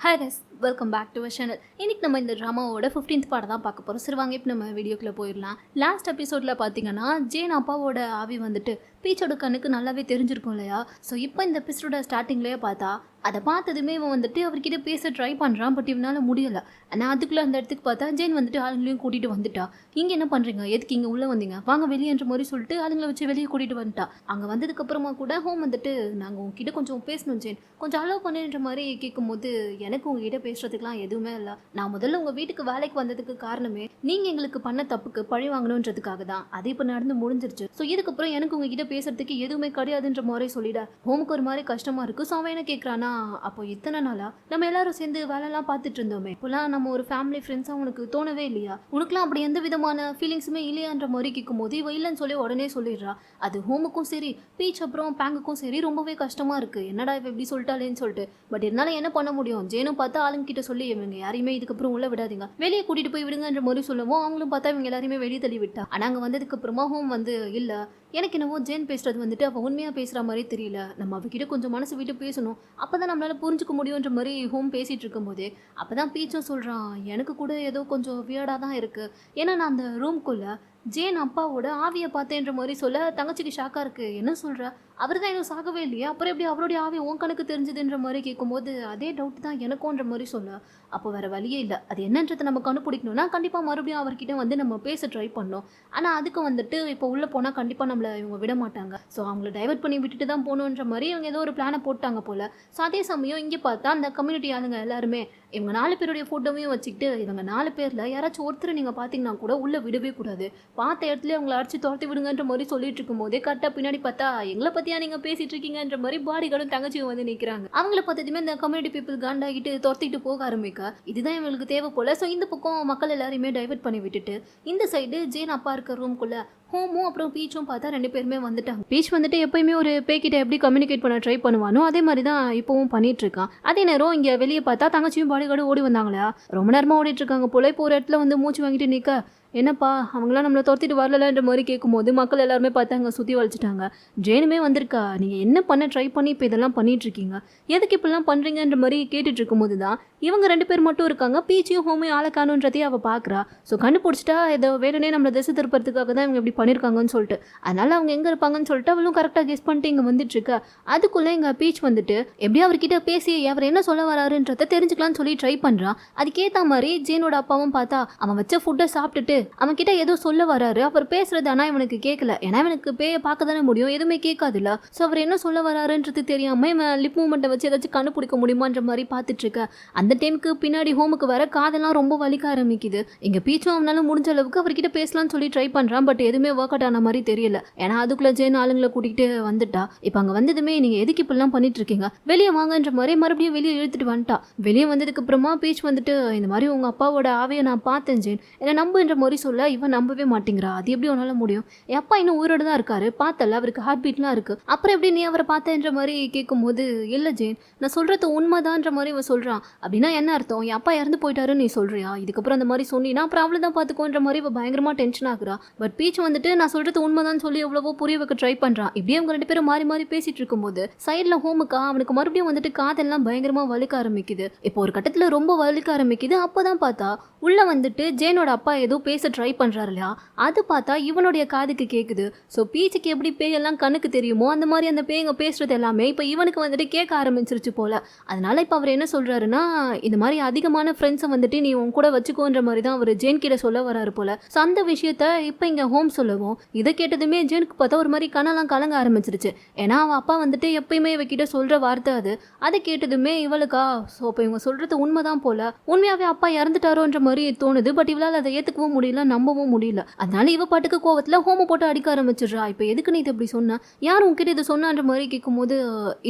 Hi guys, welcome back to our channel. இன்றைக்கி நம்ம இந்த ட்ராமாவோட 15th பார்ட் தான் பார்க்க போகிறோம். சரி வாங்க, இப்போ நம்ம வீடியோக்குள்ளே போயிடலாம். லாஸ்ட் எபிசோடில் பார்த்தீங்கன்னா ஜேன் அப்பாவோட ஆவி வந்துட்டு பீச்சோட கண்ணுக்கு நல்லாவே தெரிஞ்சிருக்கும் இல்லையா? ஸோ இப்போ இந்த எபிசோட ஸ்டார்டிங்லேயே பார்த்தா அதை பார்த்ததுமே இவன் வந்துட்டு அவர்கிட்ட பேச ட்ரை பண்ணுறான். பட் இவனால் முடியலை. ஆனால் அதுக்குள்ளே அந்த இடத்துக்கு பார்த்தா ஜேன் வந்துட்டு ஆளுங்களையும் கூட்டிகிட்டு வந்துட்டா. இங்கே என்ன பண்ணுறீங்க, எதுக்கு இங்கே உள்ளே வந்தீங்க, வாங்க வெளியேன்ற மாதிரி சொல்லிட்டு ஆளுங்களை வச்சு வெளியே கூட்டிகிட்டு வந்துட்டா. அங்கே வந்ததுக்கப்புறமா கூட ஹோம் வந்துட்டு நாங்கள் உங்ககிட்ட கொஞ்சம் பேசணும் ஜேன், கொஞ்சம் அலோவ் பண்ணுன்ற மாதிரி கேட்கும்போது எனக்கு உங்ககிட்ட பேசுறதுக்குலாம் எதுவுமே இல்லை. நான் முதல்ல உங்கள் வீட்டுக்கு வேலைக்கு வந்ததுக்கு காரணமே நீங்கள் எங்களுக்கு பண்ண தப்புக்கு பழி வாங்கணுன்றதுக்காக தான். அது இப்போ நடந்து முடிஞ்சிருச்சு. ஸோ இதுக்கப்புறம் எனக்கு உங்ககிட்ட பேசுறதுக்கு எதுவுமே கிடையாதுன்ற மாதிரி சொல்லிட ஹோமுக்கு ஒரு மாதிரி கஷ்டமா இருக்கு. ஸோ அவன் என்ன கேட்குறானா, அப்போ இத்தனை நாளா நம்ம எல்லாரும் சேர்ந்து வேலைலாம் பார்த்துட்டு இருந்தோமே, இப்போலாம் நம்ம ஒரு ஃபேமிலி ஃப்ரெண்ட்ஸாக உனக்கு தோணவே இல்லையா, உனக்குலாம் அப்படி எந்த விதமான ஃபீலிங்ஸுமே இல்லையான்ற மாதிரி கேட்கும் போது இவ இல்லைன்னு சொல்லி உடனே சொல்லிடுறா. அது ஹோமுக்கும் சரி பீச் அப்புறம் பேங்குக்கும் சரி ரொம்பவே கஷ்டமா இருக்கு. என்னடா இவ இப்படி சொல்லிட்டாலேன்னு சொல்லிட்டு. பட் இருந்தாலும் என்ன பண்ண முடியும், ஜேனும் பார்த்தா ஆளுங்க கிட்ட சொல்லி இவங்க யாரையுமே இதுக்கப்புறம் உள்ள விடாதீங்க, வெளியே கூட்டிட்டு போய் விடுங்கன்ற மாதிரி சொல்லவும் அவங்களும் பார்த்தா இவங்க எல்லாருமே வெளியே தள்ளி விட்டா. ஆனால் அங்கே வந்ததுக்கு அப்புறமா ஹோம் வந்து இல்லை, எனக்கு என்னவோ ஜேன் பேசுறது வந்துட்டு அவள் உண்மையாக பேசுகிற மாதிரி தெரியல, நம்ம அவகிட்ட கொஞ்சம் மனசு விட்டு பேசணும், அப்போ தான் நம்மளால் புரிஞ்சுக்க முடியுன்ற மாதிரி ஹோம் பேசிகிட்டு இருக்கும்போது அப்போ தான் பீச்சும் சொல்கிறான், எனக்கு கூட ஏதோ கொஞ்சம் வியர்டாக தான் இருக்குது. ஏன்னா நான் அந்த ரூம்குள்ளே ஜேன் அப்பாவோட ஆவியை பார்த்தேன்ற மாதிரி சொல்ல தங்கச்சிக்கு ஷாக்காக இருக்குது. என்ன சொல்கிற, அவர் தான் இன்னும் சாகவே இல்லையா, அப்புறம் எப்படி அவருடைய ஆவி உன் கணக்கு தெரிஞ்சதுன்ற மாதிரி கேட்கும்போது அதே டவுட் தான் எனக்கும்ன்ற மாதிரி சொல்ல, அப்போ வேறு வழியே இல்லை, அது என்னன்றதை நம்ம கண்டுபிடிக்கணும்னா கண்டிப்பாக மறுபடியும் அவர்கிட்ட வந்து நம்ம பேச ட்ரை பண்ணோம். ஆனால் அதுக்கு வந்துட்டு இப்போ உள்ளே போனால் கண்டிப்பாக நம்மளை இவங்க விட மாட்டாங்க. ஸோ அவங்கள டைவர்ட் பண்ணி விட்டுட்டு தான் போகணுன்ற மாதிரி இவங்க ஏதோ ஒரு பிளானை போட்டாங்க போல். ஸோ அதே சமயம் இங்கே பார்த்தா அந்த கம்யூனிட்டி ஆளுங்க எல்லாருமே இவங்க 4 பேருடைய ஃபோட்டோவையும் வச்சுக்கிட்டு இவங்க 4 பேரில் யாராச்சும் ஒருத்தர் நீங்கள் பார்த்தீங்கன்னா கூட உள்ளே விடவே கூடாது, பார்த்த இடத்துல அவங்கள அடிச்சு துரத்தி விடுங்கன்ற மாதிரி சொல்லிட்டு இருக்கும் போதே கரெக்டாக பின்னாடி பார்த்தா எங்களை பற்றியா நீங்கள் பேசிட்டு இருக்கீங்கன்ற மாதிரி பாடிகளும் தங்கச்சியும் வந்து நிற்கிறாங்க. அவங்கள பார்த்ததுமே இந்த கம்யூனிட்டி பீப்புள் காண்டாகிட்டு துரத்திட்டு போக ஆரம்பிக்க இதுதான் இவங்களுக்கு தேவை போல. ஸோ இந்த பக்கம் மக்கள் எல்லாரையுமே டைவர்ட் பண்ணி விட்டுட்டு இந்த சைடு ஜேன் அப்பா இருக்க ரூம்குள்ளே ஹோமும் அப்புறம் பீச்சும் பார்த்தா 2 பேருமே வந்துட்டாங்க. பீச் வந்துட்டு எப்பயுமே ஒரு பேக்கிட்ட எப்படி கம்யூனிகேட் பண்ண ட்ரை பண்ணுவானோ அதே மாதிரி தான் இப்போவும் பண்ணிட்டு இருக்கான். அதே நேரம் இங்கே வெளியே பார்த்தா தங்கச்சியும் பாடிகார்டு ஓடி வந்தாங்களா, ரொம்ப நேரமாக ஓடிட்டு இருக்காங்க போல. இப்போ ஒரு இடத்துல வந்து மூச்சு வாங்கிட்டு நிற்க, என்னப்பா அவங்களாம் நம்மளை துரத்திட்டு வரலன்ற மாதிரி கேட்கும்போது மக்கள் எல்லாருமே பார்த்தாங்க, சுற்றி வலிச்சிட்டாங்க. ஜேனுமே வந்திருக்கா, நீங்கள் என்ன பண்ண ட்ரை பண்ணி இப்போ இதெல்லாம் பண்ணிட்டு இருக்கீங்க, எதுக்கு இப்படிலாம் பண்ணுறீங்கன்ற மாதிரி கேட்டுட்டு இருக்கும்போது தான் இவங்க 2 பேர் மட்டும் இருக்காங்க. பீச்சியும் ஹோமையும் ஆளக்கானுன்றதையும் அவள் பார்க்குறா. ஸோ கண்டுபிடிச்சிட்டா இதை வேணுனே நம்மளை திசை திருப்பறதுக்காக தான் இவங்க இப்படி பண்ணியிருக்காங்கன்னு சொல்லிட்டு. அதனால் அவங்க எங்கே இருப்பாங்கன்னு சொல்லிட்டு அவளும் கரெக்டாக கெஸ் பண்ணிட்டு இங்கே வந்துட்டுருக்கா. அதுக்குள்ளே எங்கள் பீச் வந்துட்டு எப்படியும் அவர்கிட்ட பேசி அவர் என்ன சொல்ல வராருன்றதை தெரிஞ்சுக்கலான்னு சொல்லி ட்ரை பண்ணுறான். அதுக்கேற்ற மாதிரி ஜேனோட அப்பாவும் பார்த்தா அவன் வச்ச ஃபுட்டை சாப்பிட்டுட்டு அவன் கிட்ட ஏதோ சொல்ல வராரு. அவர் பேசுறது ஆனால் இவனுக்கு கேட்கல, ஏன்னா இவனுக்கு பேயை பார்க்க தானே முடியும், எதுவுமே கேட்காதுல்ல. ஸோ அவர் என்ன சொல்ல வராருன்றது தெரியாமல் இவன் லிப் மூமெண்ட்டை வச்சு ஏதாச்சும் கண்டுபிடிக்க முடியுமான்ற மாதிரி பார்த்துட்டு இருக்க. அந்த டைமுக்கு பின்னாடி ஹோமுக்கு வர காதெல்லாம் ரொம்ப வலிக்க ஆரம்பிக்குது. எங்கள் பீச்சும் அவனால முடிஞ்ச அளவுக்கு அவர்கிட்ட பேசலாம்னு சொல்லி ட்ரை பண்ணுறான். பட் எதுவுமே ஒர்க் அவுட் ஆன மாதிரி தெரியல, ஏன்னா அதுக்குள்ளே ஜேன் ஆளுங்களை கூட்டிகிட்டு வந்துட்டா. இப்போ அங்கே வந்ததுமே நீங்கள் எதுக்கு இப்படிலாம் பண்ணிட்டு இருக்கீங்க, வெளியே வாங்கன்ற மாதிரி மறுபடியும் வெளியே இழுத்துட்டு வந்துட்டா. வெளியே வந்ததுக்கு அப்புறமா பீச் வந்துட்டு இந்த மாதிரி உங்கள் அப்பாவோட ஆவையை நான் பார்த்தேன் ஜேன், என்னை நம்புன்ற மாதிரி சொல்ல இவன் நம்பவே மாட்டேங்கிறா. அது எப்படி உன்னால முடியும், என் அப்பா இன்னும் உயிரோடு தான் இருக்காரு, பார்த்தல அவருக்கு ஹார்ட் பீட்லாம் இருக்கு, அப்புறம் எப்படி நீ அவரை பார்த்தேன்ற மாதிரி கேட்கும்போது இல்லை ஜேன் நான் சொல்கிறது உண்மைதான்ற மாதிரி இவன் சொல்கிறான். அப்படின்னா என்ன அர்த்தம், என் அப்பா இறந்து போயிட்டாருன்னு நீ சொல்கிறியா, இதுக்கப்புறம் அந்த மாதிரி சொன்னீங்கன்னா அப்புறம் அவளை தான் பார்த்துக்கோன்ற மாதிரி இவன் பயங்கரமாக டென்ஷன் ஆகுறா. பட் பீச் வந்துட்டு நான் சொல்கிறது உண்மைதான் சொல்லி எவ்வளவோ புரிய வைக்க ட்ரை பண்ணுறான். இப்படியே அவங்க 2 பேரும் மாறி மாறி பேசிட்டு இருக்கும்போது சைடில் ஹோமுக்கா அவனுக்கு மறுபடியும் வந்துட்டு காதெல்லாம் பயங்கரமாக வலிக்க ஆரம்பிக்குது. இப்போ ஒரு கட்டத்தில் ரொம்ப வலிக்க ஆரம்பிக்குது. அப்போ தான் பார்த்தா உள்ளே வந்துட்டு ஜேனோட அப்பா ஏதோ பேச ட்ரை பண்ணுறாரு இல்லையா, அது பார்த்தா இவனுடைய காதுக்கு கேட்குது. ஸோ பீச்சுக்கு எப்படி பேயெல்லாம் கண்ணுக்கு தெரியுமோ அந்த மாதிரி அந்த பேய்ங்க பேசுறது எல்லாமே இப்போ இவனுக்கு வந்துட்டு கேட்க ஆரம்பிச்சிருச்சு போல. அதனால இப்போ அவர் என்ன சொல்கிறாருன்னா, இந்த மாதிரி அதிகமான ஃப்ரெண்ட்ஸை வந்துட்டு நீ உன் கூட வச்சுக்கோன்ற மாதிரி தான் அவர் ஜேன் கிட்ட சொல்ல வராரு போல. ஸோ அந்த விஷயத்த இப்போ இங்கே ஹோம் சொல்லவும் இதை கேட்டதுமே ஜேனுக்கு பார்த்தா ஒரு மாதிரி கண்ணெல்லாம் கலங்க ஆரம்பிச்சிருச்சு. ஏன்னா அவன் அப்பா வந்துட்டு எப்பயுமே இவகிட்ட சொல்கிற வார்த்தை அது. அதை கேட்டதுமே இவளுக்கா ஸோ இப்போ இவங்க சொல்கிறது உண்மைதான் போல, உண்மையாகவே அப்பா இறந்துட்டாரோன்ற மாதிரி தோணுது. பட் இவளால் அதை ஏற்றுக்கவும் முடியல, நம்பவும் முடியல. அதனால இவ பாட்டுக்கு கோவத்தில் ஹோம போட்டு அடிக்க ஆரம்பிச்சிடுறா. இப்போ எதுக்கு நீ இது இப்படி சொன்ன, யார் உங்ககிட்ட இதை சொன்னான்ற மாதிரி கேட்கும்போது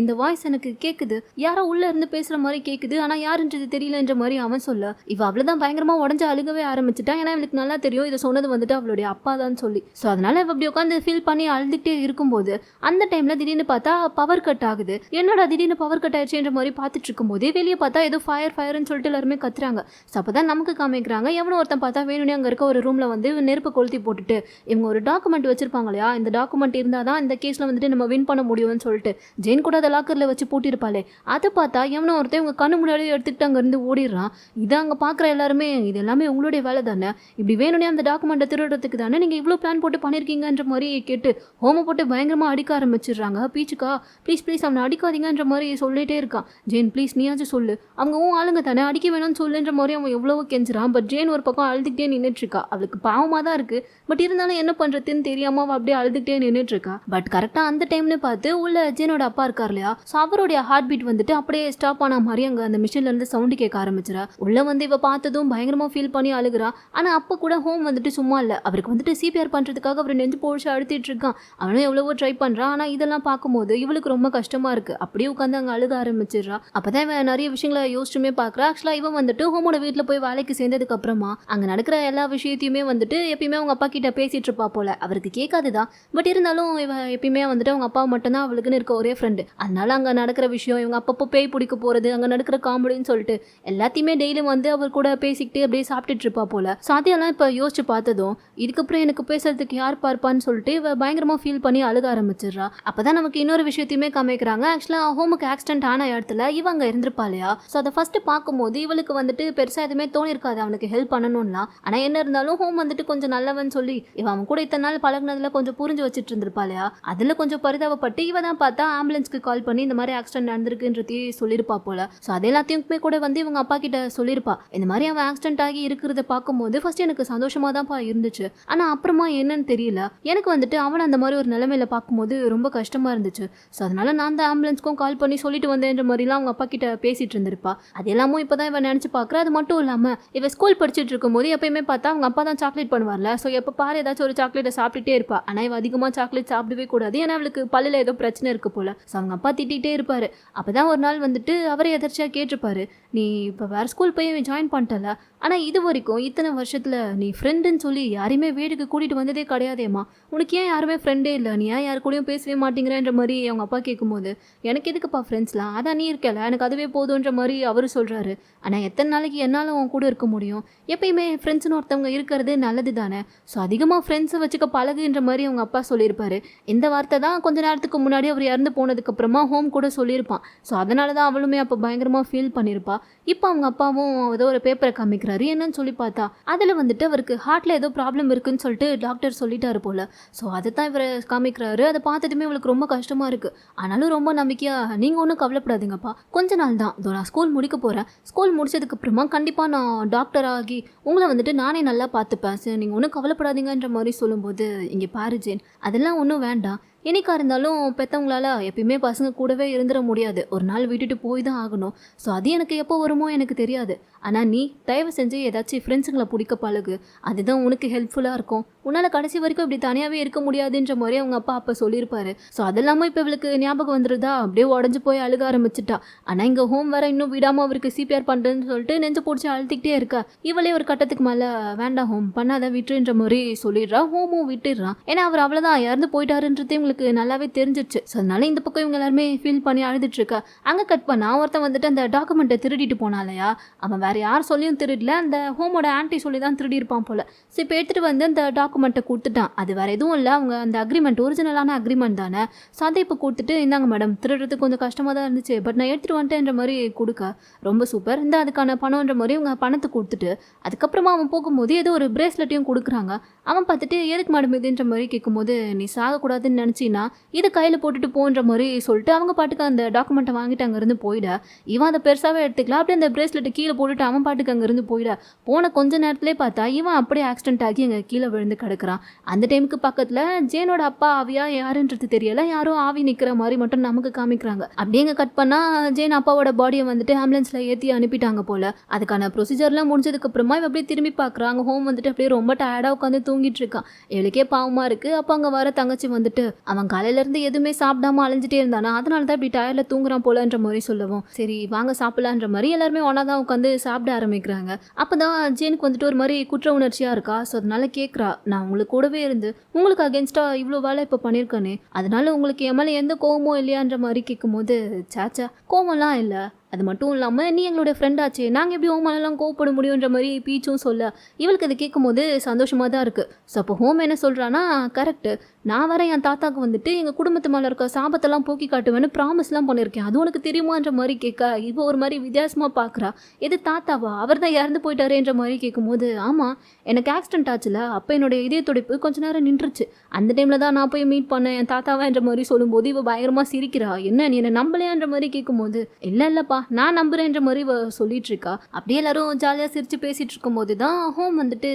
இந்த வாய்ஸ் எனக்கு கேட்குது, யாரோ உள்ள இருந்து பேசுகிற மாதிரி கேட்குது, ஆனால் யாருன்றது தெரியலன்ற மாதிரி அவன் சொல்ல இவ அவ்வளோதான் பயங்கரமாக உடஞ்சு அழுகவே ஆரம்பிச்சிட்டா. ஏன்னா இவளுக்கு நல்லா தெரியும் இதை சொன்னது வந்துட்டு அவளுடைய அப்பா தான் சொல்லி. ஸோ அதனால இவ அப்படி உட்காந்து ஃபீல் பண்ணி அழுதுகிட்டே இருக்கும்போது அந்த டைமில் திடீர்னு பார்த்தா பவர் கட் ஆகுது. என்னடா திடீர்னு பவர் கட் ஆயிடுச்சுன்ற மாதிரி பார்த்துட்டு இருக்கும்போது வெளியே பார்த்தா ஏதோ ஃபயர்னு சொல்லிட்டு எல்லாருமே கத்துறாங்க. ஸோ அப்போ தான் நமக்கு காமிக்கிறாங்க எவனோ ஒருத்தன் பார்த்தா வேணும்னே அங்கே இருக்க ஒரு ரூமில் வந்து நெருப்பு கொளுத்தி போட்டுட்டு இவங்க ஒரு டாக்குமெண்ட் வச்சிருப்பாங்க இல்லையா, இந்த டாக்குமெண்ட் இருந்தால் தான் இந்த கேஸில் வந்துட்டு நம்ம வின் பண்ண முடியும்னு சொல்லிட்டு ஜெயின் கூட அதை லாக்கரில் வச்சு பூட்டியிருப்பாளே, அதை பார்த்தா எவனோ ஒருத்தன் இவங்க கண்ணு முன்னாடியே எடுத்துக்கிட்டு அங்கேருந்து ஓடிடுறான். இதை அங்கே பார்க்குற எல்லாருமே இது எல்லாமே உங்களுடைய வேலை தானே, இப்படி வேணும்னே அந்த டாக்குமெண்ட்டை திருடுறதுக்கு தானே நீங்கள் இவ்வளோ பிளான் போட்டு பண்ணியிருக்கீங்கன்ற மாதிரி கேட்டு ஹோமை போட்டு பயங்கரமாக அடிக்க ஆரம்பிச்சிடுறாங்க. பீச்சுக்கா ப்ளீஸ் ப்ளீஸ் அவனை அடிக்காதீங்கன்ற மாதிரி சொல்லிகிட்டே இருக்கான். ஜெயின் ப்ளீஸ் நீயாச்சும் சொல்லு, அவங்க ஆளுங்க தானே அடிக்க வேணும்னு சொல்லுன்ற மாதிரி அவன் எவ்வளவோ கெஞ்சுறான். பட் ஜெயின் ஒரு பக்கம் அழுதுகிட்டே நின்றுட்டுருக்கா. அவளுக்கு பாவமாக தான் இருக்குது, பட் இருந்தாலும் என்ன பண்ணுறதுன்னு தெரியாமல் அவள் அப்படியே அழுதுகிட்டே நின்றுட்டுருக்கா. பட் கரெக்டாக அந்த டைம்னு பார்த்து உள்ள ஜெயினோட அப்பா இருக்கார் இல்லையா, ஸோ அவருடைய ஹார்ட் பீட் வந்துட்டு அப்படியே ஸ்டாப் ஆன மாதிரி அங்கே அந்த மிஷின்லேருந்து சவுண்டு கேட்க ஆரம்பிச்சிடா. உள்ள வந்து இவ பார்த்ததும் பயங்கரமாக ஃபீல் பண்ணி அழுகிறா. ஆனால் அப்போ கூட ஹோம் வந்துட்டு சும்மா இல்லை, அவருக்கு வந்துட்டு சிபிஆர் பண்ணுறதுக்காக அவர் நெஞ்சு போழிச்சு அழுத்திட்டு இருக்கான். அவனும் எவ்வளவோ ட்ரை பண்ணுறான். ஆனால் இதெல்லாம் பார்க்கும்போது இவளுக்கு ரொம்ப கஷ்டமாக இருக்குது. அப்படியே உட்காந்து அங்கே அழுக ஆரம்பிச்சிடுறா. அப்போ தான் இவன் நிறைய விஷயங்களை யோசிச்சுமே பார்க்குறா. ஆக்சுவலாக இவன் வந்துட்டு ஹோமோட வீட்டில் போய் வேலைக்கு சேர்ந்ததுக்கு அப்புறமா அங்கே நடக்கிற எல்லா விஷயத்தையுமே வந்துட்டு எப்பயுமே அவங்க அப்பா கிட்ட பேசிட்டு இருப்பா போல. அவருக்கு கேட்காதுதான், பட் இருந்தாலும் இவ எப்பயுமே வந்துட்டு அவங்க அப்பா மட்டும்தான் அவளுக்குன்னு இருக்க ஒரே ஃப்ரெண்டு. அதனால அங்கே நடக்கிற விஷயம், இவங்க அப்பப்போ பேய் பிடிக்க போகிறது, அங்கே நடக்கிற காமெடின்னு சொல்லிட்டு எல்லாத்தையுமே டெய்லியும் வந்து அவர் கூட பேசிக்கிட்டு அப்படியே சாப்பிட்டுட்டு இருப்பா போல. ஸோ அதையெல்லாம் இப்போ யோசிச்சு பார்த்ததும் இதுக்கப்புறம் எனக்கு பேசுறதுக்கு யார் பார்ப்பான்னு சொல்லிட்டு இவ பயங்கரமாக ஃபீல் பண்ணி அழுக ஆரம்பிச்சிடுறா. அப்போதான் நமக்கு இன்னொரு விஷயத்தையுமே காமிக்கிறாங்க. ஆக்சுவலாக ஹோமுக்கு ஆக்சிடென்ட் ஆன இடத்துல இவ அங்கே இருந்திருப்பா இல்லையா. ஸோ அதை ஃபர்ஸ்ட் பார்க்கும்போது இவளுக்கு வந்துட்டு பெருசாக எதுவுமே தோணிருக்காது அவனுக்கு ஹெல்ப் பண்ணணும்லாம். ஆனால் என்ன இருந்தாலும் ஹோம் வந்துட்டு கொஞ்சம் நல்லவன் சொல்லி இவன் அவன் கூட இத்தனை நாள் பழகினதுல கொஞ்சம் புரிஞ்சு வச்சுட்டு இருந்திருப்பா இல்லையா. அதில் கொஞ்சம் பரிதாபப்பட்டு இவ தான் பார்த்தா ஆம்புலன்ஸ்க்கு கால் பண்ணி இந்த மாதிரி ஆக்சிடென்ட் நடந்திருக்குன்றதையே சொல்லியிருப்பா போல. ஸோ அது எல்லாத்தையுமே கூட வந்து இவங்க அப்பா கிட்ட சொல்லியிருப்பா. இந்த மாதிரி அவன் ஆக்சிடென்ட் ஆகி இருக்கிறத பார்க்கும்போது ஃபர்ஸ்ட் எனக்கு சந்தோஷமா தான்ப்பா இருந்துச்சு, ஆனால் அப்புறமா என்னன்னு தெரியல, எனக்கு வந்துட்டு அவன் அந்த மாதிரி ஒரு நிலைமையில பார்க்கும்போது ரொம்ப கஷ்டமா இருந்துச்சு. ஸோ அதனால நான் அந்த ஆம்புலன்ஸ்க்கும் கால் பண்ணி சொல்லிட்டு வந்தேன்ற மாதிரிலாம் அவங்க அப்பா கிட்ட பேசிட்டு இருந்திருப்பா. அது எல்லாமும் இப்போதான் இவன் நினைச்சு பார்க்குறா. அது மட்டும் இல்லாமல் இவன் ஸ்கூல் படிச்சுட்டு இருக்கும்போது எப்பயுமே பார்த்தா அவங்க அப்பா தான் சாக்லேட் பண்ணுவார்ல. ஸோ எப்போ பாரு ஏதாச்சும் ஒரு சாக்லேட்டை சாப்பிட்டுட்டே இருப்பா. ஆனால் இவ அதிகமாக சாக்லேட் சாப்பிடவே கூடாது, ஏன்னா அவளுக்கு பல்லில் ஏதோ பிரச்சனை இருக்கு போல. ஸோ அவங்க அப்பா திட்டிகிட்டே இருப்பாரு. அப்போதான் ஒரு நாள் வந்துட்டு அவரே எதர்ச்சியாக கேட்டிருப்பாரு, நீ இப்போ வேறு ஸ்கூல் போய் ஜாயின் பண்ணிட்டல, ஆனால் இது வரைக்கும் இத்தனை வருஷத்தில் நீ ஃப்ரெண்டுன்னு சொல்லி யாரையுமே வீட்டுக்கு கூட்டிகிட்டு வந்ததே கிடையாதேம்மா, உனக்கு ஏன் யாருமே ஃப்ரெண்டே இல்லை, நீ ஏன் யாரு கூடயும் பேசவே மாட்டேங்கிறன்ற மாதிரி அவங்க அப்பா கேட்கும்போது எனக்கு எதுக்குப்பா ஃப்ரெண்ட்ஸ்லாம், அதான் நீ இருக்கல, எனக்கு அதுவே போதுன்ற மாதிரி அவர் சொல்கிறாரு. ஆனால் எத்தனை நாளைக்கு என்னால் அவன் கூட இருக்க முடியும், எப்பயுமே ஃப்ரெண்ட்ஸ்னு ஒருத்தவங்க இருக்கிறது நல்லது தானே, ஸோ அதிகமாக ஃப்ரெண்ட்ஸை வச்சுக்க பழகுன்ற மாதிரி அவங்க அப்பா சொல்லியிருப்பாரு. இந்த வார்த்தை தான் கொஞ்ச நேரத்துக்கு முன்னாடி அவர் இறந்து போனதுக்கப்புறமா ஹோம் கூட சொல்லியிருப்பான். ஸோ அதனால தான் அவளுமே அப்போ பயங்கரமாக ஃபீல் பண்ணியிருப்பா. இப்போ அவங்க அப்பாவும் ஏதோ ஒரு பேப்பரை காமிக்கிறாரு. என்னன்னு சொல்லி பார்த்தா அதில் வந்துட்டு அவருக்கு ஹார்ட்டில் ஏதோ ப்ராப்ளம் இருக்குன்னு சொல்லிட்டு டாக்டர் சொல்லிட்டாரு போல. ஸோ அதை தான் இவர் காமிக்கிறாரு. அதை பார்த்ததுமே அவளுக்கு ரொம்ப கஷ்டமாக இருக்குது. ஆனாலும் ரொம்ப நம்பிக்கையாக, நீங்கள் ஒன்றும் கவலைப்படாதீங்கப்பா, கொஞ்ச நாள் தான், இதோ நான் ஸ்கூல் முடிக்க போகிறேன், ஸ்கூல் முடிச்சதுக்கப்புறமா கண்டிப்பாக நான் டாக்டர் ஆகி உங்களை வந்துட்டு நானே நல்லா பார்த்துப்பேன், சரி நீங்கள் ஒன்றும் கவலைப்படாதீங்கன்ற மாதிரி சொல்லும்போது, இங்கே பாரு ஜெயின், அதெல்லாம் ஒன்றும் வேண்டாம், என்னைக்கா இருந்தாலும் பெற்றவங்களால எப்பயுமே பசங்க கூடவே இருந்துட முடியாது, ஒரு நாள் விட்டுட்டு போய் தான் ஆகணும். ஸோ அது எனக்கு எப்போ வருமோ எனக்கு தெரியாது, ஆனால் நீ தயவு செஞ்சு ஏதாச்சும் ஃப்ரெண்ட்ஸுங்களை பிடிக்க பழகு, அதுதான் உனக்கு ஹெல்ப்ஃபுல்லாக இருக்கும், உன்னால் கடைசி வரைக்கும் இப்படி தனியாகவே இருக்க முடியாதுன்ற மாதிரி அவங்க அப்பா அப்போ சொல்லியிருப்பாரு. ஸோ அதெல்லாமல் இப்போ இவளுக்கு ஞாபகம் வந்துருதா, அப்படியே உடஞ்சி போய் அழுக ஆரம்பிச்சிட்டா. ஆனால் இங்கே ஹோம் வேற இன்னும் விடாமல் அவருக்கு சிபிஆர் பண்ணுறேன்னு சொல்லிட்டு நெஞ்சு பிடிச்சி அழுத்திக்கிட்டே இருக்கா. இவளே ஒரு கட்டத்துக்கு மேலே வேண்டாம் ஹோம் பண்ணாத விட்டுன்ற மாதிரி சொல்லிடுறா. ஹோமும் விட்டுடுறான். ஏன்னா அவர் அவ்வளோதான் இறந்து போயிட்டாருன்றதே உங்களுக்கு நல்லாவே தெரிஞ்சிருச்சு. ஸோ அதனால இந்த பக்கம் இவங்க எல்லாருமே ஃபீல் பண்ணி அழுதுட்டு இருக்கா. அங்கே கட் பண்ணா ஒருத்தன் வந்துட்டு அந்த டாக்குமெண்ட்டை திருடிட்டு போனாலையா, அவன் வேற யார் சொல்லியும் திருடல, அந்த ஹோமோட ஆன்ட்டி சொல்லி தான் திருடி இருப்பான் போல. ஸோ இப்போ எடுத்துகிட்டு வந்து அந்த டாக்குமெண்ட்டை கொடுத்துட்டான். அது வேற எதுவும் இல்லை, அவங்க அந்த அக்ரிமெண்ட் ஒரிஜினலான அக்ரிமெண்ட் தானே. ஸோ அதை இப்போ கொடுத்துட்டு, இந்தாங்க மேடம், திருடுறதுக்கு கொஞ்சம் கஷ்டமாக தான் இருந்துச்சு, பட் நான் எடுத்துகிட்டு வந்துட்டேன்ற மாதிரி கொடுக்க, ரொம்ப சூப்பர், இந்த அதுக்கான பணம்ன்ற மாதிரி அவங்க பணத்தை கொடுத்துட்டு அதுக்கப்புறமா அவன் போகும்போது ஏதோ ஒரு பிரேஸ்லெட்டையும் கொடுக்குறாங்க. அவன் பார்த்துட்டு எதுக்கு மேடம் இதுன்ற மாதிரி கேட்கும்போது, நீ சாகக்கூடாதுன்னு நினச்சின்னா இதை கையில் போட்டுட்டு போன்ற மாதிரி சொல்லிட்டு அவங்க பாட்டுக்கு அந்த டாக்குமெண்ட்டை வாங்கிட்டு அங்கேருந்து போயிட, இவன் அதை பெருசாகவே எடுத்துக்கலாம், அப்படியே அந்த பிரேஸ்லெட்டை கீழே போட்டுட்டு அவன் பாட்டுக்கு அங்கேருந்து போயிட. போன கொஞ்ச நேரத்துலேயே பார்த்தா இவன் அப்படியே ஆக்சிடென்ட் ஆகி அங்கே கீழே விழுந்து கிடக்குறான். அந்த டைமுக்கு பக்கத்தில் ஜேனோட அப்பா ஆவியா யாருன்றது தெரியல, யாரோ ஆவி நிற்கிற மாதிரி மட்டும் நமக்கு காமிக்கிறாங்க. அப்படியே இங்கே கட் பண்ணால் ஜேன் அப்பாவோட பாடியை வந்துட்டு ஆம்புலன்ஸில் ஏற்றி அனுப்பிட்டாங்க போல. அதுக்கான ப்ரொசீஜர்லாம் முடிஞ்சதுக்கப்புறமா இவன் அப்படியே திரும்பி பார்க்குறாங்க. ஹோம் வந்துட்டு அப்படியே ரொம்ப டயர்டாக உட்காந்து தூங்கிட்டு இருக்கான். இவளுக்கே பாவமாக இருக்குது. அப்போ அங்கே வர தங்கச்சி வந்துட்டு அவன் காலையிலேருந்து எதுவுமே சாப்பிடாம அலைஞ்சிட்டே இருந்தானா, அதனால தான் இப்படி டயர்டில் தூங்குறான் போலன்ற மாதிரி சொல்லவும், சரி வாங்க சாப்பிடலான்ற மாதிரி எல்லாருமே ஒன்றா தான் உட்காந்து சாப்பிட ஆரம்பிக்கிறாங்க. அப்போ தான் ஜேனுக்கு வந்துட்டு ஒரு மாதிரி குற்ற உணர்ச்சியாக இருக்கா. ஸோ அதனால கேட்குறா, நான் உங்களுக்கு கூடவே இருந்து உங்களுக்கு அகேன்ஸ்டாக இவ்வளோ வேலை இப்போ பண்ணியிருக்கானே, அதனால உங்களுக்கு என் மேலே எந்த கோவமும் இல்லையான்ற மாதிரி கேட்கும்போது, சாச்சா கோவம்லாம் இல்லை, அது மட்டும் இல்லாமல் நீ எங்களோட ஃப்ரெண்ட் ஆச்சு, நாங்கள் எப்படி ஹோம் மேலாம் கோவப்பட முடியுன்ற மாதிரி பீச்சும் சொல்ல இவளுக்கு இது கேட்கும் போது சந்தோஷமாக தான் இருக்குது. ஸோ அப்போ ஹோம் என்ன சொல்கிறான்னா, கரெக்டு, நான் வர என் தாத்தாவுக்கு வந்துட்டு எங்கள் குடும்பத்து மேலே இருக்க சாபத்தெல்லாம் போக்கி காட்டுவேன்னு ப்ராமிஸ்லாம் பண்ணியிருக்கேன், அது உனக்கு தெரியுமான்ற மாதிரி கேட்க இப்போ ஒரு மாதிரி வித்தியாசமாக பார்க்குறா. எது தாத்தாவா, அவர் தான் இறந்து போயிட்டாரேன்ற மாதிரி கேட்கும்போது, ஆமாம் எனக்கு ஆக்சிடென்ட் ஆச்சுல, அப்போ என்னுடைய இதய துடிப்பு கொஞ்ச நேரம் நின்றுச்சு, அந்த டைமில் தான் நான் போய் மீட் பண்ணேன் என் தாத்தாவான்ற மாதிரி சொல்லும்போது இவ பயங்கரமாக சிரிக்கிறா. என்ன நீ என்னை நம்பலையான்ற மாதிரி கேட்கும்போது, இல்லைப்பா நான் நம்புறேன்ற மாதிரி இவ சொல்லிட்டு இருக்கா. அப்படியே எல்லாரும் ஜாலியாக சிரித்து பேசிகிட்டு இருக்கும்போது தான் ஹோம் வந்துட்டு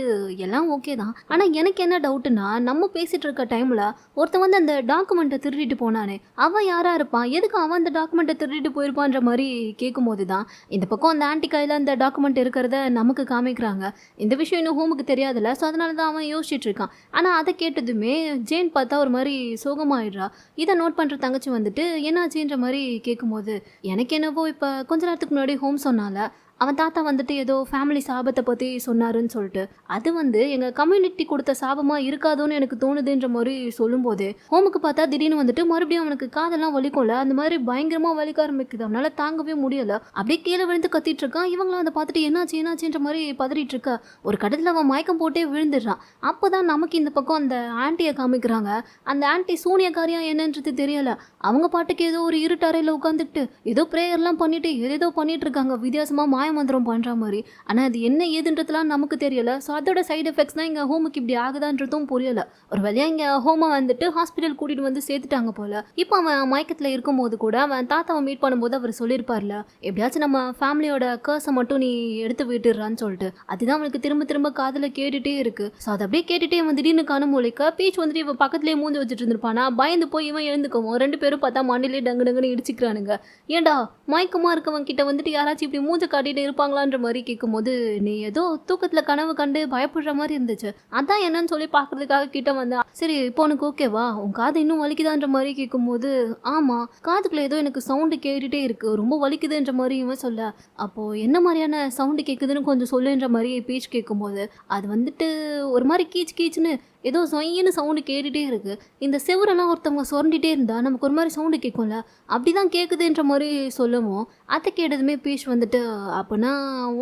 எல்லாம் ஓகே தான், ஆனால் எனக்கு என்ன டவுட்டுன்னா, நம்ம பேசிகிட்டு இருக்க டைமில் ஒருத்தன் வந்து அந்த டாக்குமெண்ட்டை திருடிட்டு போனானே, அவன் யாராக இருப்பான், எதுக்கு அவன் அந்த டாக்குமெண்ட்டை திருடிட்டு போயிருப்பான்ற மாதிரி கேட்கும்போது தான் இந்த பக்கம் அந்த ஆன்டி கையில் அந்த டாக்குமெண்ட் இருக்கிறத நமக்கு காமிக்கிறாங்க. இந்த விஷயம் இன்னும் ஹோமுக்கு தெரியாதுல்ல, ஸோ அதனால தான் அவன் யோசிச்சுட்டு இருக்கான். ஆனால் அதை கேட்டதுமே ஜேன் பார்த்தா ஒரு மாதிரி சோகமாயிடுறா. இதை நோட் பண்ணுற தங்கச்சி வந்துட்டு என்னாச்சுன்ற மாதிரி கேட்கும்போது, எனக்கு என்னவோ இப்போ கொஞ்ச நேரத்துக்கு முன்னாடி ஹோம் சொன்னால அவன் தாத்தா வந்துட்டு ஏதோ ஃபேமிலி சாபத்தை பற்றி சொன்னாருன்னு சொல்லிட்டு, அது வந்து எங்கள் கம்யூனிட்டி கொடுத்த சாபமாக இருக்காதோன்னு எனக்கு தோணுதுன்ற மாதிரி சொல்லும்போது ஹோமுக்கு பார்த்தா திடீர்னு வந்துட்டு மறுபடியும் அவனுக்கு காதெல்லாம் வலிக்கும்ல, அந்த மாதிரி பயங்கரமாக வலிக்க ஆரம்பிக்குது, அவனால் தாங்கவே முடியலை, அப்படியே கீழே விழுந்து கத்திட்டு இருக்கான். இவங்களாம் அதை பார்த்துட்டு என்னாச்சுன்ற மாதிரி பதறிட்டு இருக்கா. ஒரு கட்டத்தில் அவன் மயக்கம் போட்டே விழுந்துடுறான். அப்போ தான் நமக்கு இந்த பக்கம் அந்த ஆன்ட்டியை காமிக்கிறாங்க. அந்த ஆன்ட்டி சூனியக்காரியா என்னன்றது தெரியலை, அவங்க பாட்டுக்கு ஏதோ ஒரு இருட்டறையில் உட்காந்துக்கிட்டு ஏதோ ப்ரேயர்லாம் பண்ணிட்டு ஏதோ பண்ணிட்டு இருக்காங்க, வித்தியாசமாக மந்திரம் பண்ணுற மாதிரி. ஆனால் அது என்ன ஏதுன்றதுலாம் நமக்கு தெரியலை. ஸோ அதோட சைடு எஃபெக்ட்ஸ் தான் இங்கே ஹோமுக்கு இப்படி ஆகுதான்றதும் புரியலை. ஒரு வழியாக இங்கே ஹோமை வந்துட்டு ஹாஸ்பிட்டல் கூட்டிகிட்டு வந்து சேர்த்துட்டாங்க போல். இப்போ அவன் மயக்கத்தில் இருக்கும்போது கூட அவன் தாத்தாவை மீட் பண்ணும்போது அவர் சொல்லியிருப்பார்ல, எப்படியாச்சும் நம்ம ஃபேமிலியோட கேர்ஸை மட்டும் நீ எடுத்து விட்டுடுறான்னு சொல்லிட்டு, அதுதான் அவனுக்கு திரும்ப திரும்ப காதில் கேட்டுகிட்டே இருக்குது. ஸோ அதை அப்படியே கேட்டுகிட்டே அவன் திடீர்னு காணும் போலிக்க பீச் வந்துட்டு இவன் பக்கத்துலேயே மூஞ்சி வச்சுட்டு இருந்திருப்பானா, பயந்து போய் இவன் எழுந்துக்குவோம். ரெண்டு பேரும் பார்த்தா மண்டிலே டங்கு டங்குன்னு இடிச்சிக்கிறானுங்க. ஏண்டா மயக்கமாக இருக்கவன் கிட்ட வந்துட்டு யாராச்சும் இப்படி மூஞ்சை காட்டிட்டு இருப்பாங்களான்ற மாதிரி கேட்கும்போது, நீ ஏதோ தூக்கத்தில் கனவு கண்டு பயப்படுற மாதிரி இருந்துச்சு, அதான் என்னன்னு சொல்லி பார்க்கறதுக்காக கிட்ட வந்தா, சரி இப்போ உனக்கு ஓகேவா, உன் காது இன்னும் வலிக்குதான்ற மாதிரி கேட்கும்போது, ஆமாம் காதுக்குள்ள ஏதோ எனக்கு சவுண்டு கேட்டுகிட்டே இருக்கு, ரொம்ப வலிக்குதுன்ற மாதிரி இவன் சொல்ல, அப்போது என்ன மாதிரியான சவுண்டு கேட்குதுன்னு கொஞ்சம் சொல்லுன்ற மாதிரி பேச்சு கேட்கும்போது, அது வந்துட்டு ஒரு மாதிரி கீச் கீச்சுன்னு ஏதோ சொயின்னு சவுண்டு கேட்டுகிட்டே இருக்குது. இந்த செவரெல்லாம் ஒருத்தவங்க சுரண்டிகிட்டே இருந்தால் நமக்கு ஒரு மாதிரி சவுண்டு கேட்கும்ல, அப்படி தான் கேட்குதுன்ற மாதிரி சொல்லுவோம். அதை கேட்டதுமே பீச் வந்துட்டு, அப்போனா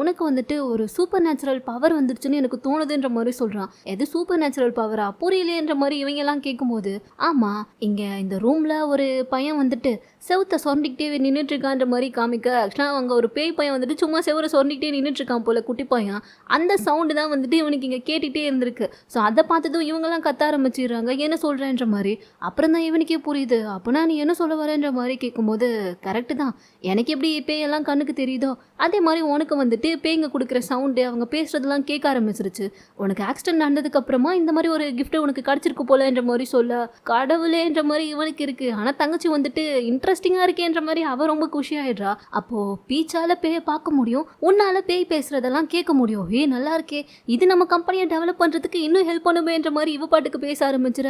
உனக்கு வந்துட்டு ஒரு சூப்பர் நேச்சுரல் பவர் வந்துடுச்சுன்னு எனக்கு தோணுதுன்ற மாதிரி சொல்கிறான். எது சூப்பர் நேச்சுரல் பவரா புரியலையன்ற மாதிரி இவங்கெல்லாம் கேட்கும்போது, ஆமாம் இங்கே இந்த ரூமில் ஒரு பையன் வந்துட்டு செவத்தை சொரண்டிக்கிட்டே நின்றுட்டுருக்கான்ற மாதிரி காமிக்க, ஆக்சுவலாக அங்கே ஒரு பேய் பையன் வந்துட்டு சும்மா செவரை சொரண்டிக்கிட்டே நின்றுட்டுருக்கான் போல், குட்டி பையன். அந்த சவுண்டு தான் வந்துட்டு இவனுக்கு இங்கே கேட்டுகிட்டே இருந்திருக்கு. ஸோ அதை பார்த்ததும் இவங்கெல்லாம் கத்த ஆரம்பிச்சிடுறாங்க, என்ன சொல்கிறேன்ற மாதிரி. அப்புறம் தான் இவனுக்கே புரியுது, அப்போனா நீ என்ன சொல்ல வரேன்ற மாதிரி கேட்கும்போது, கரெக்டு தான், எனக்கு எப்படி பேயெல்லாம் கண்ணுக்கு தெரியுதோ அதே மாதிரி உனக்கு வந்துட்டு பேய்ங்க கொடுக்குற சவுண்டு அவங்க பேசுகிறதுலாம் கேட்க ஆரம்பிச்சிருச்சு. உனக்கு ஆக்சிடென்ட் நடந்ததுக்கப்புறமா இந்த மாதிரி ஒரு கிஃப்ட்டு உனக்கு கிடச்சிருக்கு போலன்ற மாதிரி சொல்ல, கடவுளேன்ற மாதிரி இவனுக்கு இருக்குது. ஆனால் தங்கச்சி வந்துட்டு இன்ட்ரெஸ்டிங்காக இருக்கேன்ற மாதிரி அவள் ரொம்ப குஷியாயிடுறா. அப்போது பீச்சால் பேயை பார்க்க முடியும், உன்னால் பேய் பேசுகிறதெல்லாம் கேட்க முடியும், நல்லா இருக்கே, இது நம்ம கம்பெனியை டெவலப் பண்ணுறதுக்கு இன்னும் ஹெல்ப் பண்ணுமேன்ற மாதிரி இவ பாட்டுக்கு பேச ஆரம்பிச்சிட,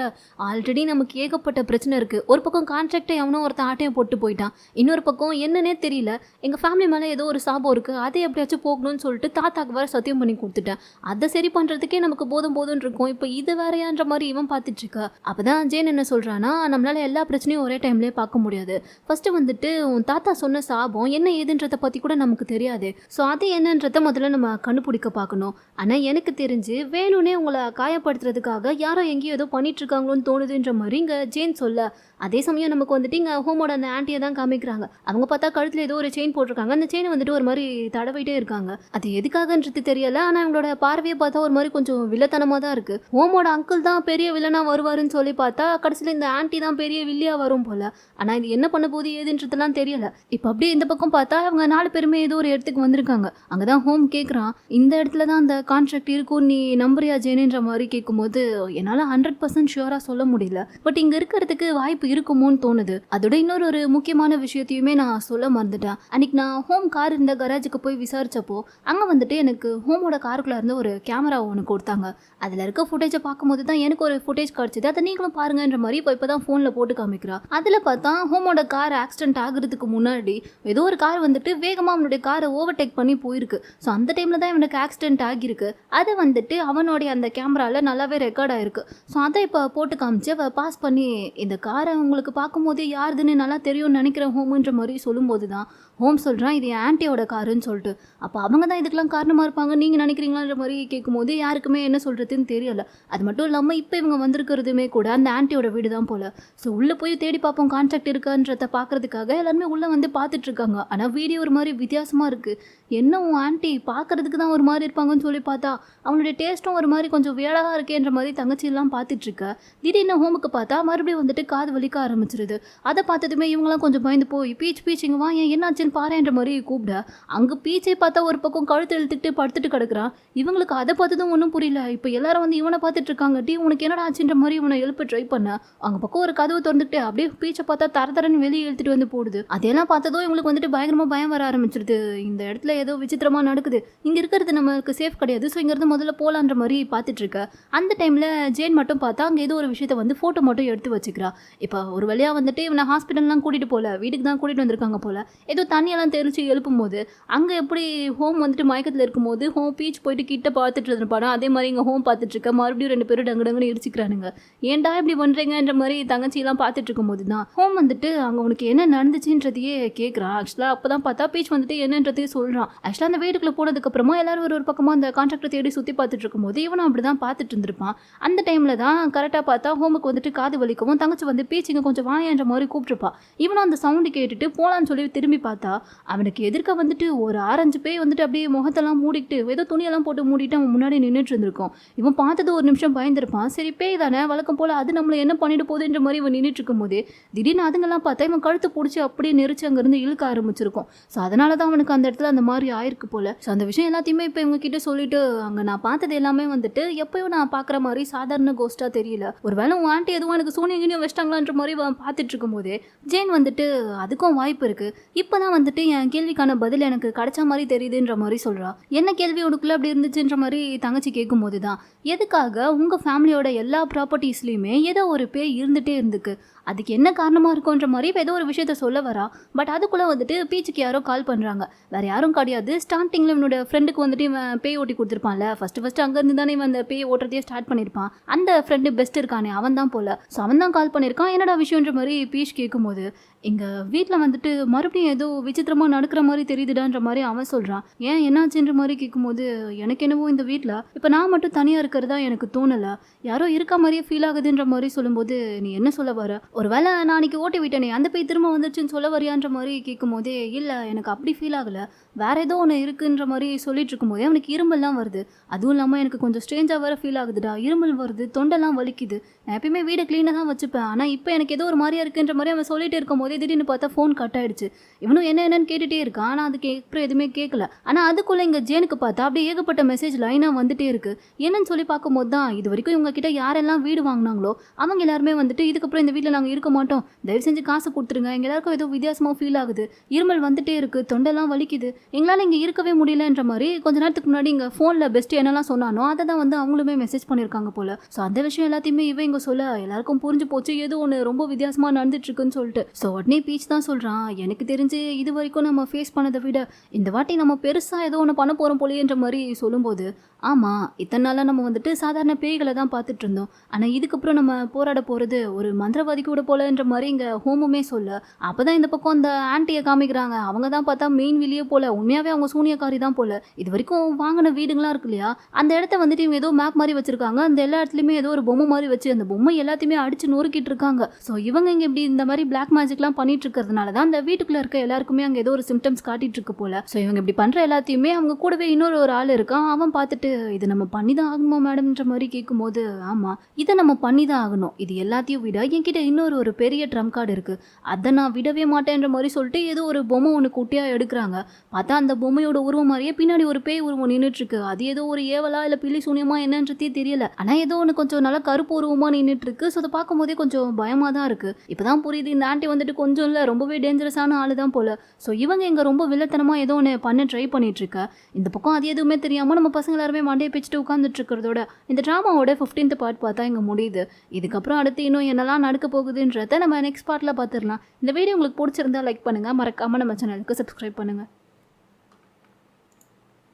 ஆல்ரெடி நமக்கு ஏகப்பட்ட பிரச்சனை இருக்குது. ஒரு பக்கம் கான்ட்ராக்டை எவனோ ஒருத்தன் ஆட்டையும் போட்டு போயிட்டான், இன்னொரு பக்கம் என்னன்னே தெரியல எங்கள் ஃபேமிலி மேலே ஏதோ ஒரு சாபம் இருக்குது, அதை எப்படியாச்சும் போகணும்னு சொல்லிட்டு தாத்தாக்கு வேறு சத்தியம் பண்ணி கொடுத்துட்டேன், அதை சரி பண்ணுறதுக்கே நமக்கு போதும்னு இருக்கும், இப்போ இது வேறையான்ற மாதிரி இவன் பார்த்துட்டு இருக்கா. அப்போ தான் ஜேன் என்ன சொல்கிறான்னா, நம்மளால் எல்லா பிரச்சனையும் ஒரே டைம்லேயே பார்க்க முடியாது, ஃபஸ்ட்டு வந்துட்டு உன் தாத்தா சொன்ன சாபம் என்ன ஏதுன்றதை பற்றி கூட நமக்கு தெரியாது, ஸோ அது என்னன்றதை முதல்ல நம்ம கண்டுபிடிக்க பார்க்கணும். ஆனால் எனக்கு தெரிஞ்சு வேணும்னே உங்களை காயப்படுத்துறதுக்காக யாரோ எங்கேயோ ஏதோ பண்ணிட்டு இருக்காங்களோன்னு தோணுதுன்ற மாதிரி இங்கே ஜேன் சொல்ல, அதே சமயம் நமக்கு வந்துட்டு இங்கே ஹோமோட அந்த ஆன்ட்டியை தான் காமிக்கிறாங்க. அவங்க பார்த்தா கழுத்தில் ஏதோ ஒரு செயின் போட்டிருக்காங்க, அந்த செயினை வந்துட்டு ஒரு மாதிரி தடவிட்டே இருக்காங்க, அது எதுக்காகன்றது தெரியல. ஆனால் அவங்களோட பார்வையை பார்த்தா ஒரு மாதிரி கொஞ்சம் வில்லத்தனமாக தான் இருக்குது. ஹோமோட அங்கிள் தான் பெரிய வில்லனாக வருவாருன்னு சொல்லி பார்த்தா கடைசியில் இந்த ஆன்ட்டி தான் பெரிய வில்லியாக வரும் போல். ஆனால் இது என்ன பண்ண போகுது ஏதுன்றதுலாம் தெரியல. இப்போ அப்படியே இந்த பக்கம் பார்த்தா அவங்க 4 பேருமே ஏதோ ஒரு இடத்துக்கு வந்திருக்காங்க. அங்கே தான் ஹோம் கேட்குறான், இந்த இடத்துல தான் அந்த கான்ட்ராக்ட் இருக்கும், நீ நம்புறியா ஜேனுன்ற மாதிரி கேட்கும்போது, என்னால் 100% ஷியூராக சொல்ல முடியல, பட் இங்கே இருக்கிறதுக்கு வாய்ப்பு இருக்குமோன்னு தோணுது. அதோட இன்னொரு முக்கியமான விஷயத்தையுமே நான் சொல்ல மறந்துட்டேன். அன்னைக்கு நான் ஹோம் கார் இருந்த கராஜுக்கு போய் விசாரிச்சப்போ அங்கே வந்துட்டு எனக்கு ஹோமோட காருக்குள்ள இருந்து ஒரு கேமரா ஒன்று கொடுத்தாங்க. அதில் இருக்க ஃபுட்டேஜை பார்க்கும்போது தான் எனக்கு ஒரு ஃபுட்டேஜ் கிடச்சிது, அதை நீங்களும் பாருங்கன்ற மாதிரி இப்போ தான் ஃபோனில் போட்டு காமிக்கிறா. அதில் பார்த்தா ஹோமோட கார் ஆக்சிடென்ட் ஆகுறதுக்கு முன்னாடி ஏதோ ஒரு கார் வந்துட்டு வேகமாக அவனுடைய காரை ஓவர்டேக் பண்ணி போயிருக்கு. ஸோ அந்த டைமில் தான் இவனுக்கு ஆக்சிடென்ட் ஆகியிருக்கு. அதை வந்துட்டு அவனுடைய அந்த கேமராவில் நல்லாவே ரெக்கார்ட் ஆகிருக்கு. ஸோ அதை இப்போ போட்டு காமிச்சு அவள் பாஸ் பண்ணி, இந்த காரை உங்களுக்கு பார்க்கும்போதே யாருதுன்னு நல்லா தெரியும்னு நினைக்கிறேன் ஹோமுன்ற மாதிரி சொல்லும்போது தான் ஹோம் சொல்கிறான் இது என் ஆன்ட்டியோட காருன்னு சொல்லிட்டு. அப்போ அவங்க தான் இதுக்கெல்லாம் காரணமாக இருப்பாங்க நீங்கள் நினைக்கிறீங்களான்ற மாதிரி கேட்கும்போது யாருக்குமே என்ன சொல்கிறதுன்னு தெரியல. அது மட்டும் இல்லாமல் இப்போ இவங்க வந்திருக்கிறதுமே கூட அந்த ஆன்ட்டியோட வீடு தான் போல். ஸோ உள்ளே போய் தேடி பார்ப்போம் கான்டாக்ட் இருக்கான்றத பார்க்குறதுக்காக எல்லாருமே உள்ளே வந்து பார்த்துட்ருக்காங்க. ஆனால் வீடியோ ஒரு மாதிரி வித்தியாசமாக இருக்குது. என்ன உன் ஆன்ட்டி பார்க்குறதுக்கு தான் ஒரு மாதிரி இருப்பாங்கன்னு சொல்லி பார்த்தா அவனுடைய டேஸ்ட்டும் ஒரு மாதிரி கொஞ்சம் வேடாக இருக்கேன்ற மாதிரி தங்கச்சியெல்லாம் பார்த்துட்ருக்க. திடீர்னு ஹோமுக்கு பார்த்தா மறுபடியும் வந்துட்டு காது வலிக்க ஆரம்பிச்சிருது. அதை பார்த்ததுமே இவங்களாம் கொஞ்சம் பயந்து போய் பீச் இங்கே வா ஏன் என்னாச்சுன்னு பாருன்ற மாதிரி கூப்பிட அங்கே பீச்சை பார்த்தா ஒரு பக்கம் கழுத்து இழுத்துட்டு படுத்துட்டு கிடக்குறான். இவங்களுக்கு அதை பார்த்ததும் ஒன்றும் புரியல. இப்போ எல்லாரும் வந்து இவனை பார்த்துட்டு இருக்காங்க. உனக்கு என்னடா ஆச்சுன்ற மாதிரி இவனை எழுப்ப ட்ரை பண்ண அங்கே பக்கம் ஒரு கதவை திறந்துட்டு அப்படியே பீச்சை பார்த்தா தரன்னு வெளியே இழுத்துட்டு வந்து போடுது. அதெல்லாம் பார்த்ததும் இவங்களுக்கு வந்துட்டு பயங்கரமாக பயம் வர ஆரம்பிச்சிருது. இந்த இடத்துல ஏதோ விசித்திரமாக நடக்குது, இங்கே இருக்கிறது நம்மளுக்கு சேஃப் கிடையாது, ஸோ இங்கேருந்து முதல்ல போகலான்ற மாதிரி பார்த்துட்டு இருக்க. அந்த டைமில் ஜேன் மட்டும் பார்த்தா அங்கே ஏதோ ஒரு விஷயத்த வந்து ஃபோட்டோ மட்டும் எடுத்து வச்சுக்கிறா. இப்போ ஒரு வழியாக வந்துட்டு இவனை ஹாஸ்பிட்டல்லாம் கூட்டிகிட்டு போகல, வீட்டுக்கு தான் கூட்டிகிட்டு வந்திருக்காங்க போல். ஏதோ தண்ணியெல்லாம் தெரிச்சு எழுப்பும் போது அங்கே எப்படி ஹோம் வந்துட்டு மயக்கத்தில் இருக்கும்போது ஹோம் பீச் போயிட்டு கிட்ட பார்த்துட்டு இருப்பானா, அதே மாதிரி இங்கே ஹோம் பார்த்துட்டு இருக்க. மறுபடியும் 2 பேரும் டங்குன்னு இடிச்சிக்கிறானுங்க. ஏன்டா இப்படி பண்ணுறீங்கன்ற மாதிரி தங்கச்சியெல்லாம் பார்த்துட்டு இருக்கும்போது தான் ஹோம் வந்துட்டு அங்கே உனக்கு என்ன நடந்துச்சுன்றதையே கேட்குறான். ஆக்சுவலாக அப்போ தான் பார்த்தா பீச் வந்துட்டு என்னன்றதையே சொல்கிறான். ஆக்சுவலாக அந்த வீட்டுக்குள்ளே போனதுக்கப்புறமா எல்லாரும் ஒரு பக்கமாக அந்த கான்ட்ராக்டை தேடி சுற்றி பார்த்துட்டு இருக்கும்போது இவனும் அப்படி தான் பார்த்துட்டு இருந்திருப்பான். அந்த டைமில் தான் கரெக்டாக பார்த்தா ஹோமுக்கு வந்துட்டு காது வலிக்கவும் தங்கச்சி வந்து பீச்சிங்க கொஞ்சம் வாயன்ற மாதிரி கூப்பிட்டுருப்பா. இவனும் அந்த சவுண்டு கேட்டுட்டு போகலான்னு சொல்லி திரும்பி பார்த்தா அவனுக்கு எதிர்க்க வந்துட்டு ஒரு 6-5 பேய் வந்துட்டு அப்படியே முகத்தெல்லாம் மூடிக்கிட்டு ஏதோ துணியெல்லாம் போட்டு மூடிட்டு அவன் முன்னாடி நின்றுட்டு இருந்திருக்கும். இவன் பார்த்தது ஒரு நிமிஷம் பயந்துருப்பான். சரி பேய் தானே வழக்கம் போல் அது நம்மளை என்ன பண்ணிட்டு போகுதுன்ற மாதிரி இவன் நின்றுட்டு இருக்கும் போதே திடீர்னு அதுங்கெல்லாம் பார்த்தா இவன் கழுத்து பிடிச்சி அப்படியே நெரிச்சு அங்கேருந்து இழுக்க ஆரம்பிச்சிருக்கும். ஸோ அதனால தான் அவனுக்கு அந்த இடத்துல அந்த மாதிரி ஆயிருக்கு போல. ஸோ அந்த விஷயம் எல்லாத்தையுமே இப்போ இவங்க கிட்ட சொல்லிட்டு அங்கே நான் பார்த்தது எல்லாமே வந்துட்டு எப்பயும் நான் பார்க்குற மாதிரி சாதாரண கோஸ்ட்டாக தெரியல, ஒரு வேளை உன் ஆண்டி எதுவும் எனக்கு சூனியங்கனையும் வச்சிட்டாங்களான்ற மாதிரி பார்த்துட்டு இருக்கும் போதே ஜேன் வந்துட்டு அதுக்கும் வாய்ப்பு இருக்குது, இப்போ தான் வந்துட்டு என் கேள்விக்கான பதில் எனக்கு கிடைச்ச மாதிரி தெரியுதுன்ற மாதிரி சொல்கிறா. என்ன கேள்வி உனக்குள்ளே அப்படி இருந்துச்சுன்ற மாதிரி தங்கச்சி கேட்கும்போது தான் எதுக்காக உங்கள் ஃபேமிலியோட எல்லா ப்ராப்பர்ட்டிஸ்லையுமே ஏதோ ஒரு பேய் இருந்துகிட்டே இருந்துக்கு, அதுக்கு என்ன காரணமாக இருக்குன்ற மாதிரி இப்போ ஏதோ ஒரு விஷயத்த சொல்ல வரா. பட் அதுக்குள்ளே வந்துட்டு பீச்சுக்கு யாரோ கால் பண்ணுறாங்க. வேறு யாரும் கிடையாது, ஸ்டார்டிங்கில் இவனோட ஃப்ரெண்டுக்கு வந்துட்டு இவன் பேய் ஓட்டி கொடுத்துருப்பான்ல, ஃபஸ்ட்டு அங்கேருந்து தானே இவன் அந்த பேய் ஓட்டுறதையே ஸ்டார்ட் பண்ணியிருப்பான். அந்த ஃப்ரெண்டு பெஸ்ட் இருக்கானே அவன் தான் போல். ஸோ அவன் தான் கால் பண்ணியிருக்கான். என்னடா விஷயன்ற மாதிரி பீச் கேட்கும்போது எங்கள் வீட்டில் வந்துட்டு மறுபடியும் ஏதோ விசித்திரமாக நடக்கிற மாதிரி தெரியுதுடான்ற மாதிரி அவன் சொல்கிறான். ஏன் என்னாச்சுன்ற மாதிரி கேட்கும்போது எனக்கு என்னவோ இந்த வீட்டில் இப்போ நான் மட்டும் தனியாக இருக்கிறதா எனக்கு தோணலை, யாரோ இருக்க மாதிரியே ஃபீல் ஆகுதுன்ற மாதிரி சொல்லும்போது நீ என்ன சொல்ல வர, ஒரு வேளை நான் அன்றைக்கி ஓட்டி விட்டேனே அந்த பேய் திரும்ப வந்துச்சுன்னு சொல்ல வரியான்ற மாதிரி கேட்கும்போதே இல்லை எனக்கு அப்படி ஃபீல் ஆகலை, வேறு ஏதோ ஒன்று இருக்குன்ற மாதிரி சொல்லிட்டு இருக்கும்போதே அவனுக்கு இரும்பல்லாம் வருது. அதுவும் இல்லாமல் எனக்கு கொஞ்சம் ஸ்ட்ரேஞ்சாக வேறு ஃபீல் ஆகுதுடா, இருமல் வருது, தொண்டெல்லாம் வலிக்குது, நான் எப்பயுமே வீடை க்ளீனாக தான் வச்சுப்பேன், ஆனால் இப்போ எனக்கு ஏதோ ஒரு மாதிரியா இருக்குன்ற மாதிரி அவன் சொல்லிட்டு இருக்கும்போது திடீர்னு பார்த்தா ஃபோன் கட் ஆகிடுச்சு. இவனும் என்னன்னு கேட்டுகிட்டே இருக்கான். ஆனால் அதுக்கு அப்புறம் எதுவுமே கேட்கல. ஆனால் அதுக்குள்ளே இங்கே ஜேனுக்கு பார்த்தா அப்படியே ஏகப்பட்ட மெசேஜ் லைனாக வந்துட்டே இருக்குது. என்னன்னு சொல்லி பார்க்கும்போது தான் இது வரைக்கும் இவங்க கிட்ட யாரெல்லாம் வீடு வாங்கினாங்களோ அவங்க எல்லாருமே வந்துட்டு இதுக்கப்புறம் இந்த வீட்டில் நாங்கள் இருக்க மாட்டோம், தயவு செஞ்சு காசு கொடுத்துருங்க, எங்கள் எல்லாருக்கும் ஏதோ வித்தியாசமாக ஃபீல் ஆகுது, இருமல் வந்துட்டே இருக்குது, தொண்டெல்லாம் வலிக்குது, எங்களால் இங்கே இருக்கவே முடியலன்ற மாதிரி கொஞ்ச நேரத்துக்கு முன்னாடி இங்கே ஃபோனில் பெஸ்ட்டு என்னெல்லாம் சொன்னானோ அதை தான் வந்து அவங்களுமே மெசேஜ் பண்ணியிருக்காங்க போல். ஸோ அந்த விஷயம் எல்லாத்தையுமே இவன் இங்கே சொல்ல எல்லாருக்கும் புரிஞ்சு போச்சு, ஏதோ ஒன்று ரொம்ப வித்தியாசமாக நடந்துட்டுருக்குன்னு சொல்லிட்டு. ஸோ உடனே பீச் தான் சொல்கிறான், எனக்கு தெரிஞ்சு இது வரைக்கும் நம்ம ஃபேஸ் பண்ணதை விட இந்த வாட்டி நம்ம பெருசாக ஏதோ ஒன்று பண்ண போகிறோம் போலேன்ற மாதிரி சொல்லும்போது ஆமாம் இத்தனை நாளாக நம்ம வந்துட்டு சாதாரண பேய்களை தான் பார்த்துட்டு இருந்தோம், ஆனால் இதுக்கப்புறம் நம்ம போராட போகிறது ஒரு மந்திரவாதி கூட போலன்ற மாதிரி இங்கே ஹோமுமே சொல்ல அப்போ தான் இந்த பக்கம் அந்த ஆன்ட்டியை காமிக்கிறாங்க. அவங்க தான் பார்த்தா மெயின் வெளியே போல, உண்மையாகவே அவங்க சூனியக்காரி தான் போல. இது வரைக்கும் வாங்கின வீடுங்களாம் இருக்கு இல்லையா, அந்த இடத்த வந்துட்டு இவங்க ஏதோ மேப் மாதிரி வச்சிருக்காங்க. அந்த எல்லா இடத்துலையுமே ஏதோ ஒரு பொம்மை மாதிரி வச்சு அந்த பொம்மை எல்லாத்தையுமே அடிச்சு நொறுக்கிட்டு இருக்காங்க. ஸோ இவங்க இங்கே இப்படி இந்த மாதிரி பிளாக் மேஜிக்லாம் பண்ணிட்டு இருக்கிறதுனால தான் அந்த வீட்டுக்குள்ளே இருக்க எல்லாருக்குமே அங்கே ஏதோ ஒரு சிம்டம்ஸ் காட்டிட்டு இருக்கு போல. ஸோ இவங்க இப்படி பண்ணுற எல்லாத்தையுமே அவங்க கூடவே இன்னொரு ஆள் இருக்கான். அவன் பார்த்துட்டு இது நம்ம பண்ணி தான் ஆகணுமா மேடம்ன்ற மாதிரி கேட்கும்போது ஆமாம் இதை நம்ம பண்ணி தான் ஆகணும், இது எல்லாத்தையும் விட என்கிட்ட இன்னொரு பெரிய ட்ரம் கார்டு இருக்குது, அதை நான் விடவே மாட்டேன்ற மாதிரி சொல்லிட்டு ஏதோ ஒரு பொம்மை ஒன்று குட்டியாக எடுக்கிறாங்க. பார்த்தா அந்த பொம்மையோட உருவம் மாதிரியே பின்னாடி ஒரு பேய் உருவம் நின்றுட்டு இருக்கு. அது ஏதோ ஒரு ஏவலா இல்லை பில்லி சூனியமா என்னன்றதே தெரியல, ஆனால் ஏதோ ஒன்று கொஞ்சம் நல்லா கருப்பு உருவமாக நின்றுட்டு இருக்கு. ஸோ அதை பார்க்கும்போதே கொஞ்சம் பயமாக தான் இருக்குது. இப்போதான் புரியுது இந்த ஆண்டி வந்துட்டு கொஞ்சம் இல்லை ரொம்பவே டேஞ்சரஸான ஆள் தான் போல. ஸோ இவங்க இங்கே ரொம்ப வில்லத்தனமாக ஏதோ ஒன்று பண்ண ட்ரை பண்ணிட்டு இருக்க. இந்த பக்கம் அது எதுவுமே தெரியாமல் நம்ம பசங்க எல்லாருமே மண்டையை பிச்சுட்டு உட்காந்துட்டு இருக்கிறதோட இந்த ட்ராமாவோட 15th பார்ட் பார்த்தா இங்கே முடியுது. இதுக்கப்புறம் அடுத்து இன்னும் என்னெல்லாம் நடக்க போகுதுன்றத நம்ம நெக்ஸ்ட் பார்ட்டில் பார்த்துடலாம். இந்த வீடியோ உங்களுக்கு பிடிச்சிருந்தா லைக் பண்ணுங்கள், மறக்காமல் நம்ம சேனலுக்கு சப்ஸ்கிரைப் பண்ணுங்கள்.